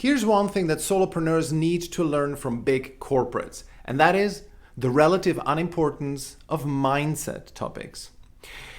Here's one thing that solopreneurs need to learn from big corporates, and that is the relative unimportance of mindset topics.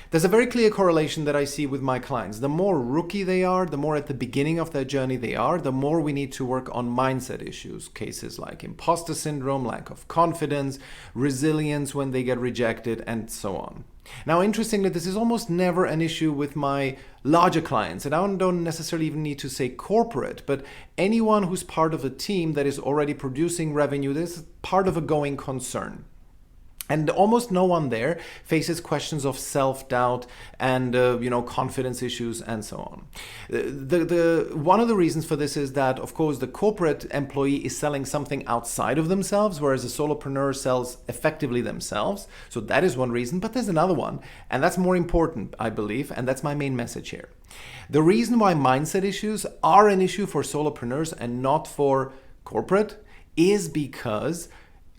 There's a very clear correlation that I see with my clients. The more rookie they are, the more at the beginning of their journey they are, the more we need to work on mindset issues. Cases like imposter syndrome, lack of confidence, resilience when they get rejected, and so on. Now, interestingly, this is almost never an issue with my larger clients, and I don't necessarily even need to say corporate, but anyone who's part of a team that is already producing revenue, this is part of a going concern. And almost no one there faces questions of self-doubt and confidence issues and so on. One of the reasons for this is that, of course, the corporate employee is selling something outside of themselves, whereas a solopreneur sells effectively themselves. So that is one reason, but there's another one, and that's more important, I believe, and that's my main message here. The reason why mindset issues are an issue for solopreneurs and not for corporate is because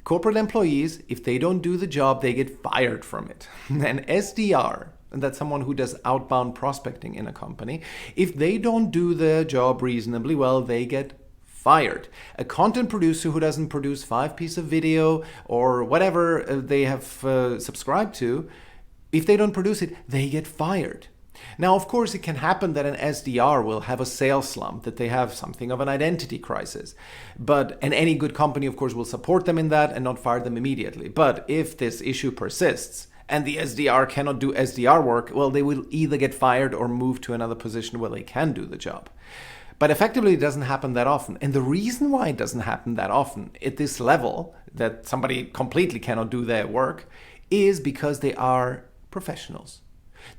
corporate employees, if they don't do the job, they get fired from it. An SDR, and that's someone who does outbound prospecting in a company, if they don't do the job reasonably well, they get fired. A content producer who doesn't produce 5 pieces of video or whatever they have subscribed to, if they don't produce it, they get fired. Now, of course, it can happen that an SDR will have a sales slump, that they have something of an identity crisis. And any good company, of course, will support them in that and not fire them immediately. But if this issue persists and the SDR cannot do SDR work, well, they will either get fired or move to another position where they can do the job. But effectively, it doesn't happen that often. And the reason why it doesn't happen that often at this level, that somebody completely cannot do their work, is because they are professionals.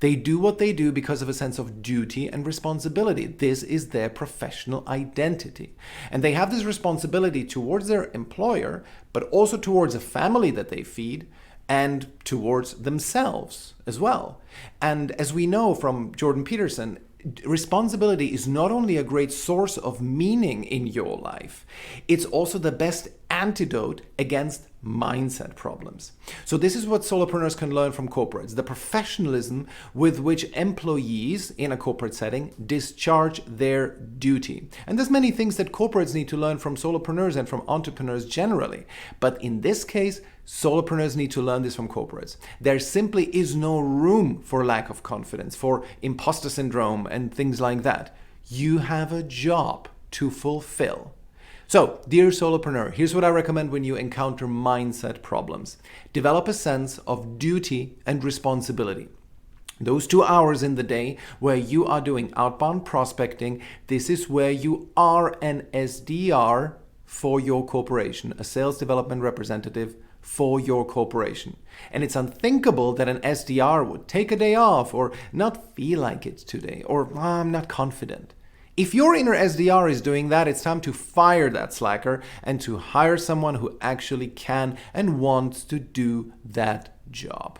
They do what they do because of a sense of duty and responsibility. This is their professional identity. And they have this responsibility towards their employer, but also towards a family that they feed and towards themselves as well. And as we know from Jordan Peterson, responsibility is not only a great source of meaning in your life, it's also the best antidote against mindset problems. So this is what solopreneurs can learn from corporates, the professionalism with which employees in a corporate setting discharge their duty. And there's many things that corporates need to learn from solopreneurs and from entrepreneurs generally. But in this case, solopreneurs need to learn this from corporates. There simply is no room for lack of confidence, for imposter syndrome and things like that. You have a job to fulfill. So, dear solopreneur, here's what I recommend when you encounter mindset problems. Develop a sense of duty and responsibility. Those 2 hours in the day where you are doing outbound prospecting, this is where you are an SDR for your corporation, a sales development representative for your corporation. And it's unthinkable that an SDR would take a day off or not feel like it today, or I'm not confident. If your inner SDR is doing that, it's time to fire that slacker and to hire someone who actually can and wants to do that job.